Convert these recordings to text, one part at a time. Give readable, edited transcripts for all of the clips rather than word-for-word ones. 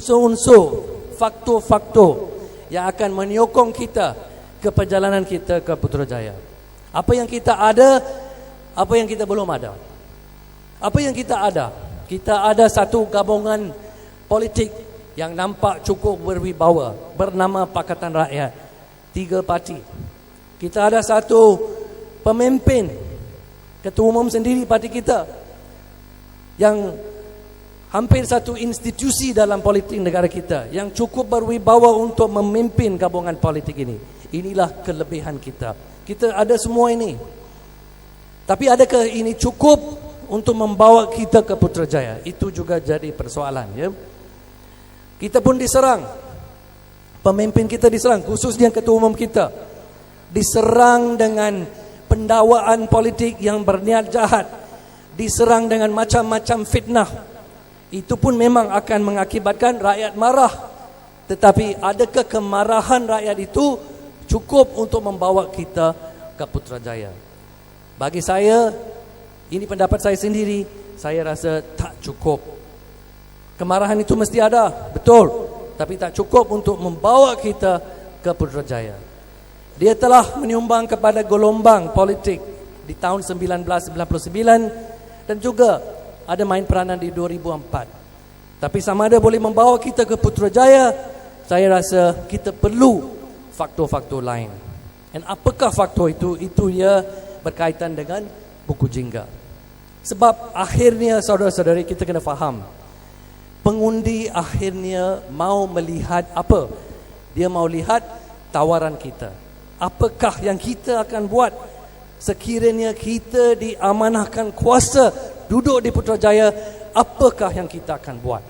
unsur-unsur, faktor-faktor yang akan menyokong kita ke perjalanan kita ke Putrajaya. Apa yang kita ada, apa yang kita belum ada. Apa yang kita ada? Kita ada satu gabungan politik yang nampak cukup berwibawa, bernama Pakatan Rakyat. 3 parti. Kita ada satu pemimpin, ketua umum sendiri parti kita, yang hampir satu institusi dalam politik negara kita, yang cukup berwibawa untuk memimpin gabungan politik ini. Inilah kelebihan kita. Kita ada semua ini. Tapi adakah ini cukup untuk membawa kita ke Putrajaya? Itu juga jadi persoalan, ya. Kita pun diserang. Pemimpin kita diserang, khususnya ketua umum kita. Diserang dengan pendakwaan politik yang berniat jahat. Diserang dengan macam-macam fitnah. Itu pun memang akan mengakibatkan rakyat marah. Tetapi adakah kemarahan rakyat itu cukup untuk membawa kita ke Putrajaya? Bagi saya, ini pendapat saya sendiri, saya rasa tak cukup. Kemarahan itu mesti ada, betul, tapi tak cukup untuk membawa kita ke Putrajaya. Dia telah menyumbang kepada gelombang politik di tahun 1999 dan juga ada main peranan di 2004. Tapi sama ada boleh membawa kita ke Putrajaya, saya rasa kita perlu faktor-faktor lain. Dan apakah faktor itu? Itu ia berkaitan dengan buku jingga. Sebab akhirnya saudara-saudari kita kena faham, pengundi akhirnya mau melihat apa? Dia mau lihat tawaran kita. Apakah yang kita akan buat sekiranya kita diamanahkan kuasa duduk di Putrajaya? Apakah yang kita akan buat?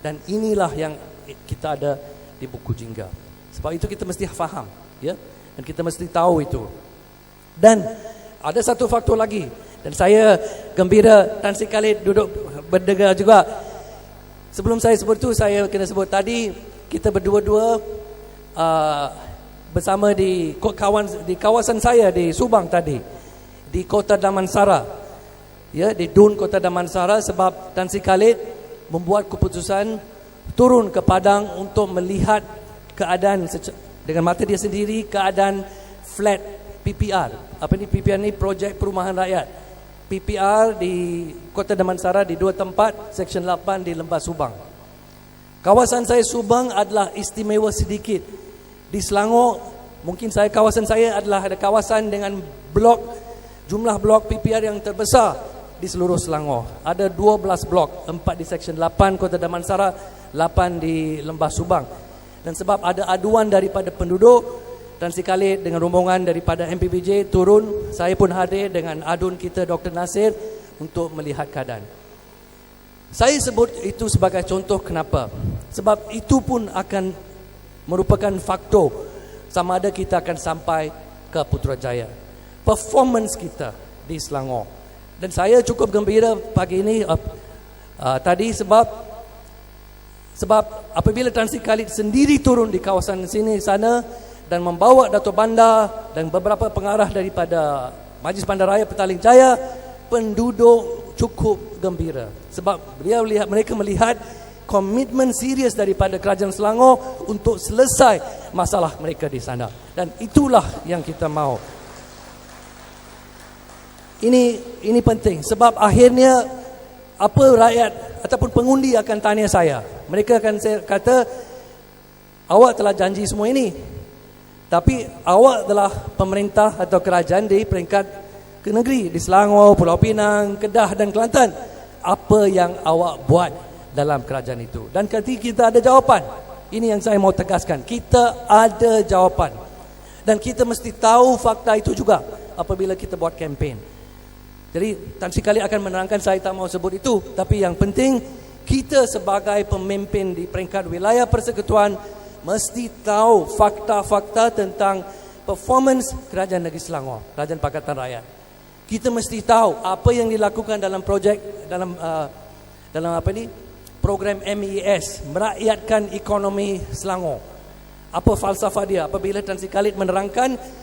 Dan inilah yang kita ada di buku jingga. Sebab itu kita mesti faham, ya, dan kita mesti tahu itu. Dan ada satu faktor lagi, dan saya gembira Tan Sri Khalid duduk berdengar juga. Sebelum saya sebut itu, saya kena sebut tadi kita berdua-dua bersama di kawasan saya di Subang tadi, di Kota Damansara, ya, di Dun Kota Damansara, sebab Tan Sri Khalid membuat keputusan turun ke Padang untuk melihat keadaan dengan mata dia sendiri, keadaan flat PPR. Apa ni PPR ni? Projek Perumahan Rakyat. PPR di Kota Damansara di 2 tempat, Seksyen 8 di Lembah Subang. Kawasan saya Subang adalah istimewa sedikit. Di Selangor, mungkin kawasan saya adalah ada kawasan dengan jumlah blok PPR yang terbesar di seluruh Selangor. Ada 12 blok, 4 di Seksyen 8 Kota Damansara, 8 di Lembah Subang. Dan sebab ada aduan daripada penduduk, Tan Sri Khalid dengan rombongan daripada MPBJ turun, saya pun hadir dengan adun kita Dr. Nasir untuk melihat keadaan. Saya sebut itu sebagai contoh kenapa. Sebab itu pun akan merupakan faktor sama ada kita akan sampai ke Putrajaya. Performance kita di Selangor. Dan saya cukup gembira pagi ini tadi sebab apabila Tan Sri Khalid sendiri turun di kawasan sana dan membawa Dato' Bandar dan beberapa pengarah daripada Majlis Bandaraya Petaling Jaya, penduduk cukup gembira. Sebab mereka melihat komitmen serius daripada Kerajaan Selangor untuk selesai masalah mereka di sana. Dan itulah yang kita mahu. Ini penting. Sebab akhirnya apa rakyat ataupun pengundi akan tanya saya. Mereka akan kata, awak telah janji semua ini, tapi awak adalah pemerintah atau kerajaan di peringkat ke negeri, di Selangor, Pulau Pinang, Kedah dan Kelantan. Apa yang awak buat dalam kerajaan itu? Dan kita ada jawapan. Ini yang saya mau tegaskan. Kita ada jawapan. Dan kita mesti tahu fakta itu juga apabila kita buat kempen. Jadi Tan Sri Khalid akan menerangkan, saya tak mau sebut itu. Tapi yang penting, kita sebagai pemimpin di peringkat wilayah persekutuan mesti tahu fakta-fakta tentang performance Kerajaan Negeri Selangor, Kerajaan Pakatan Rakyat. Kita mesti tahu apa yang dilakukan dalam projek, dalam program MES, merakyatkan ekonomi Selangor. Apa falsafah dia? Apabila Tan Sri Khalid menerangkan,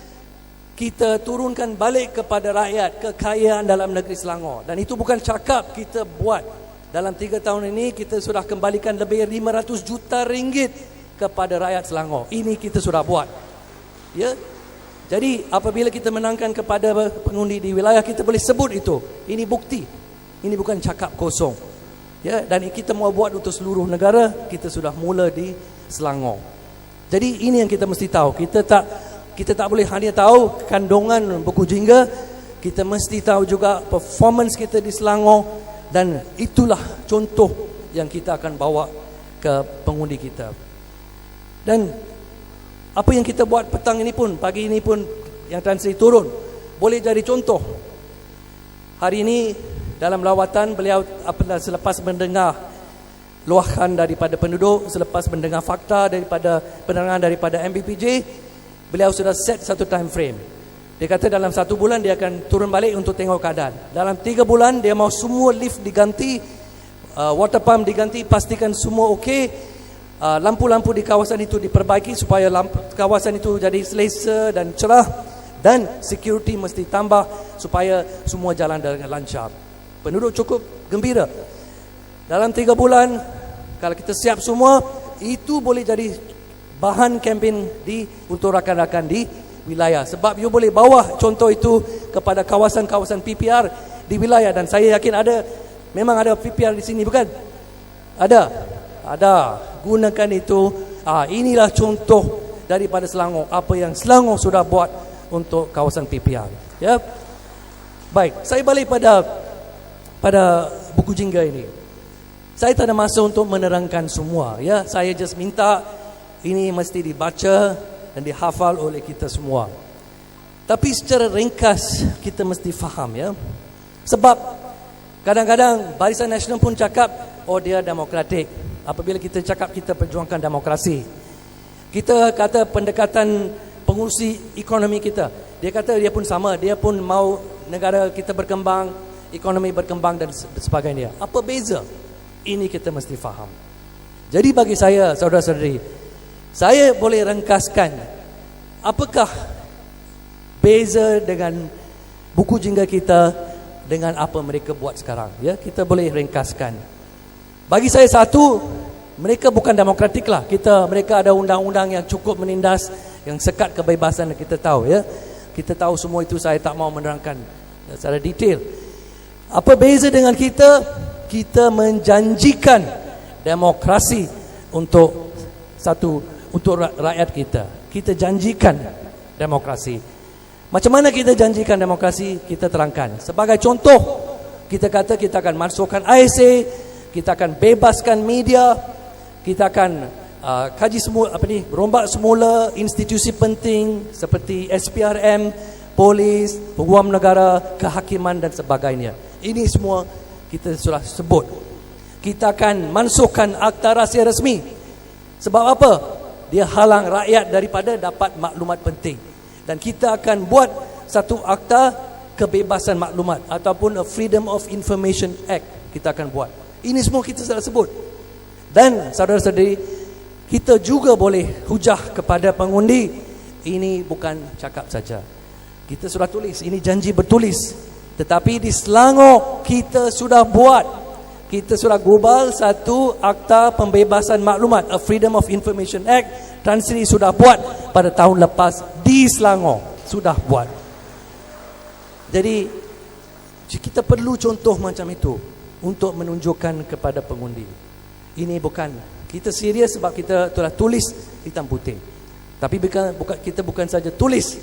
kita turunkan balik kepada rakyat kekayaan dalam negeri Selangor. Dan itu bukan cakap, kita buat. dalam 3 tahun ini kita sudah kembalikan lebih 500 juta ringgit kepada rakyat Selangor. Ini kita sudah buat. Ya. Jadi apabila kita menangkan kepada pengundi di wilayah, kita boleh sebut itu. Ini bukti. Ini bukan cakap kosong. Ya, dan kita mau buat untuk seluruh negara, kita sudah mula di Selangor. Jadi ini yang kita mesti tahu. Kita tak boleh hanya tahu kandungan buku jingga, kita mesti tahu juga performance kita di Selangor, dan itulah contoh yang kita akan bawa ke pengundi kita. Dan apa yang kita buat petang ini pun, pagi ini pun, yang Tan Sri turun, boleh jadi contoh. Hari ini dalam lawatan beliau selepas mendengar luahan daripada penduduk, selepas mendengar fakta daripada penerangan daripada MBPJ, beliau sudah set satu time frame. Dia kata dalam 1 bulan dia akan turun balik untuk tengok keadaan. Dalam 3 bulan dia mau semua lift diganti, water pump diganti, pastikan semua okey. Lampu-lampu di kawasan itu diperbaiki supaya kawasan itu jadi selesa dan cerah, dan security mesti tambah supaya semua jalan dengan lancar. Penduduk cukup gembira. Dalam 3 bulan kalau kita siap semua, itu boleh jadi bahan kempen untuk rakan-rakan di wilayah. Sebab you boleh bawa contoh itu kepada kawasan-kawasan PPR di wilayah, dan saya yakin memang ada PPR di sini, bukan? Ada. Gunakan itu. Inilah contoh daripada Selangor, apa yang Selangor sudah buat untuk kawasan PPR. Ya. Baik, saya balik pada buku jingga ini. Saya tak ada masa untuk menerangkan semua. Ya, saya just minta ini mesti dibaca dan dihafal oleh kita semua. Tapi secara ringkas kita mesti faham, ya. Sebab kadang-kadang Barisan Nasional pun cakap, dia demokratik. Apabila kita cakap kita perjuangkan demokrasi, kita kata pendekatan pengurusi ekonomi kita, dia kata dia pun sama, dia pun mau negara kita berkembang, ekonomi berkembang dan sebagainya. Apa beza? Ini kita mesti faham. Jadi bagi saya, saudara-saudari, saya boleh ringkaskan apakah beza dengan buku jingga kita dengan apa mereka buat sekarang. Ya, kita boleh ringkaskan. Bagi saya satu, mereka bukan demokratik lah. Mereka ada undang-undang yang cukup menindas, yang sekat kebebasan, kita tahu, ya. Kita tahu semua itu, saya tak mau menerangkan secara detail. Apa beza dengan kita? Kita menjanjikan demokrasi untuk rakyat kita. Kita janjikan demokrasi. Macam mana kita janjikan demokrasi? Kita terangkan. Sebagai contoh, kita kata kita akan masukkan ISA, kita akan bebaskan media, kita akan kaji semula, rombak semula institusi penting seperti SPRM, polis, peguam negara, kehakiman dan sebagainya. Ini semua kita sudah sebut. Kita akan masukkan akta rahsia rasmi. Sebab apa? Dia halang rakyat daripada dapat maklumat penting. Dan kita akan buat satu akta kebebasan maklumat ataupun a Freedom of Information Act. Kita akan buat. Ini semua kita sudah sebut. Dan saudara-saudari, kita juga boleh hujah kepada pengundi, ini bukan cakap saja. Kita sudah tulis, ini janji bertulis. Tetapi di Selangor kita sudah buat. Kita sudah gubal satu akta pembebasan maklumat, a Freedom of Information Act. Tan Sri sudah buat pada tahun lepas di Selangor. Sudah buat. Jadi kita perlu contoh macam itu untuk menunjukkan kepada pengundi. Ini bukan, kita serius sebab kita telah tulis hitam putih. Tapi kita bukan saja tulis.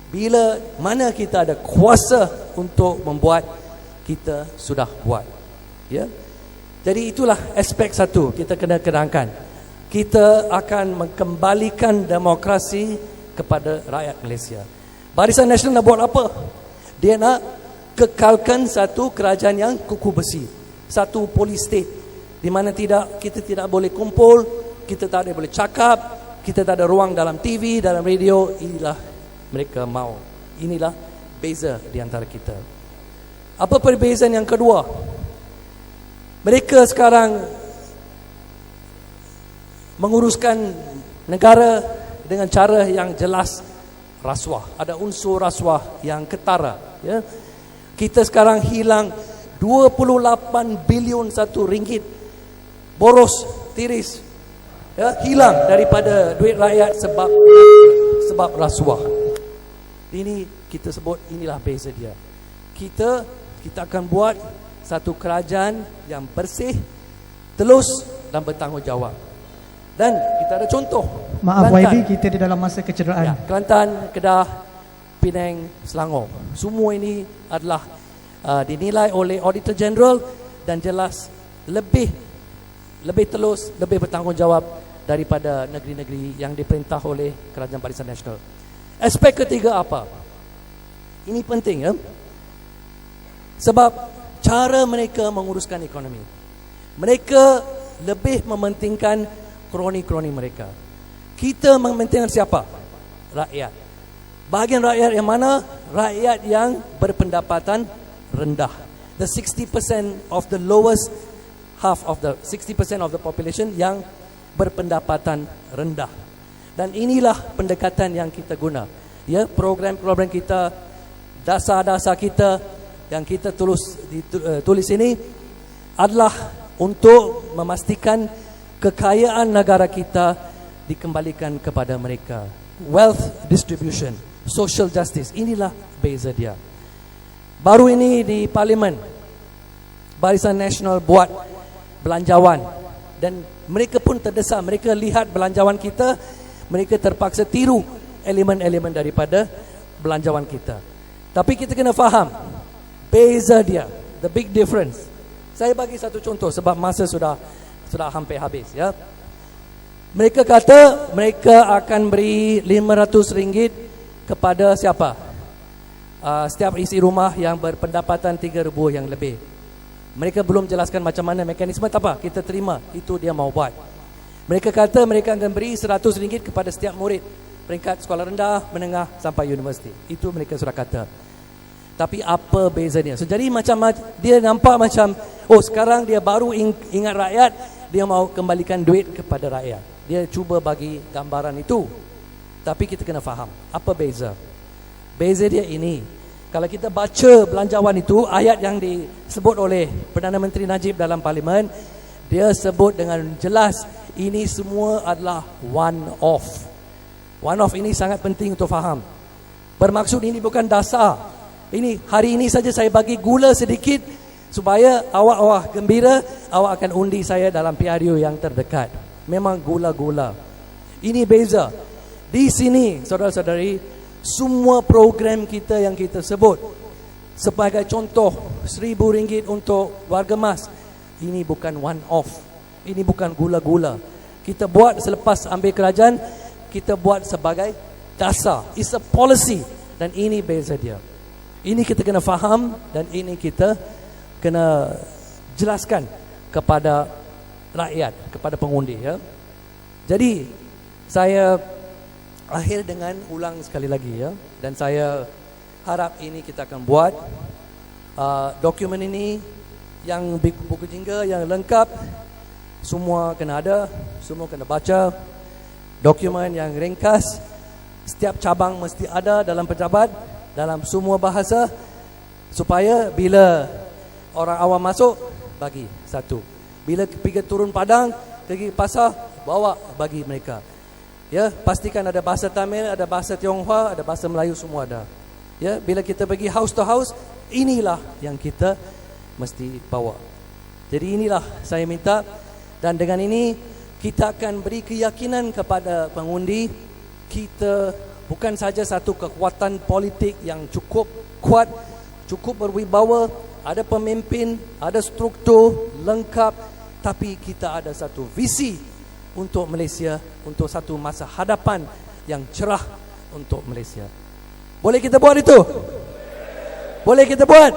Bila mana kita ada kuasa untuk membuat, kita sudah buat. Ya. Jadi itulah aspek satu kita kena kenangkan. Kita akan mengembalikan demokrasi kepada rakyat Malaysia. Barisan Nasional nak buat apa? Dia nak kekalkan satu kerajaan yang kukuh besi, satu police state di mana kita tidak boleh kumpul, kita tak boleh cakap, kita tak ada ruang dalam TV, dalam radio. Inilah mereka mau. Inilah beza di antara kita. Apa perbezaan yang kedua? Mereka sekarang menguruskan negara dengan cara yang jelas rasuah. Ada unsur rasuah yang ketara, ya. Kita sekarang hilang 28 bilion satu ringgit boros, tiris, ya, hilang daripada duit rakyat sebab rasuah. Ini kita sebut, inilah beza dia. Kita akan buat satu kerajaan yang bersih, telus dan bertanggungjawab. Dan kita ada contoh. Maaf Kelantan. YB, kita di dalam masa kecederaan. Ya, Kelantan, Kedah, Penang, Selangor. Semua ini adalah dinilai oleh Auditor General dan jelas lebih telus, lebih bertanggungjawab daripada negeri-negeri yang diperintah oleh Kerajaan Barisan Nasional. Aspek ketiga apa? Ini penting, ya. Sebab cara mereka menguruskan ekonomi, mereka lebih mementingkan kroni-kroni mereka. Kita mementingkan siapa? Rakyat. Bahagian rakyat yang mana? Rakyat yang berpendapatan rendah. The 60% of the lowest half of the 60% of the population yang berpendapatan rendah. Dan inilah pendekatan yang kita guna. Ya, program-program kita, dasar-dasar kita yang kita tulis ini adalah untuk memastikan kekayaan negara kita dikembalikan kepada mereka. Wealth distribution, social justice, inilah beza dia. Baru ini di Parlimen, Barisan Nasional buat belanjawan dan mereka pun terdesak. Mereka lihat belanjawan kita, mereka terpaksa tiru elemen-elemen daripada belanjawan kita. Tapi kita kena faham beza dia, the big difference. Saya bagi satu contoh sebab masa sudah hampir habis, ya. Mereka kata mereka akan beri RM500 kepada siapa? Setiap isi rumah yang berpendapatan RM3,000 yang lebih. Mereka belum jelaskan macam mana mekanisme. Tak apa, kita terima, itu dia mau buat. Mereka kata mereka akan beri RM100 kepada setiap murid peringkat sekolah rendah, menengah sampai universiti. Itu mereka sudah kata. Tapi apa bezanya? So, jadi macam dia nampak macam, oh sekarang dia baru ingat rakyat, dia mau kembalikan duit kepada rakyat. Dia cuba bagi gambaran itu. Tapi kita kena faham apa beza. Beza dia ini, kalau kita baca belanjawan itu, ayat yang disebut oleh Perdana Menteri Najib dalam Parlimen, dia sebut dengan jelas ini semua adalah one off. One off ini sangat penting untuk faham. Bermaksud ini bukan dasar. Ini hari ini saja saya bagi gula sedikit supaya awak gembira, awak akan undi saya dalam PRU yang terdekat. Memang gula-gula. Ini beza. Di sini saudara-saudari, semua program kita yang kita sebut sebagai contoh RM1,000 untuk warga emas, ini bukan one off. Ini bukan gula-gula. Kita buat selepas ambil kerajaan, kita buat sebagai dasar. It's a policy. Dan ini beza dia. Ini kita kena faham dan ini kita kena jelaskan kepada rakyat, kepada pengundi, ya. Jadi saya akhir dengan ulang sekali lagi, ya. Dan saya harap ini kita akan buat dokumen ini yang buku jingga yang lengkap, semua kena ada, semua kena baca. Dokumen yang ringkas, setiap cabang mesti ada dalam pejabat, dalam semua bahasa, supaya bila orang awam masuk, bagi satu. Bila pergi turun padang, pergi pasar, bawa bagi mereka. Ya, pastikan ada bahasa Tamil, ada bahasa Tionghoa, ada bahasa Melayu, semua ada. Ya, bila kita pergi house to house, inilah yang kita mesti bawa. Jadi inilah saya minta, dan dengan ini kita akan beri keyakinan kepada pengundi. Kita bukan saja satu kekuatan politik yang cukup kuat, cukup berwibawa, ada pemimpin, ada struktur lengkap, tapi kita ada satu visi untuk Malaysia, untuk satu masa hadapan yang cerah untuk Malaysia. Boleh kita buat itu? Boleh kita buat?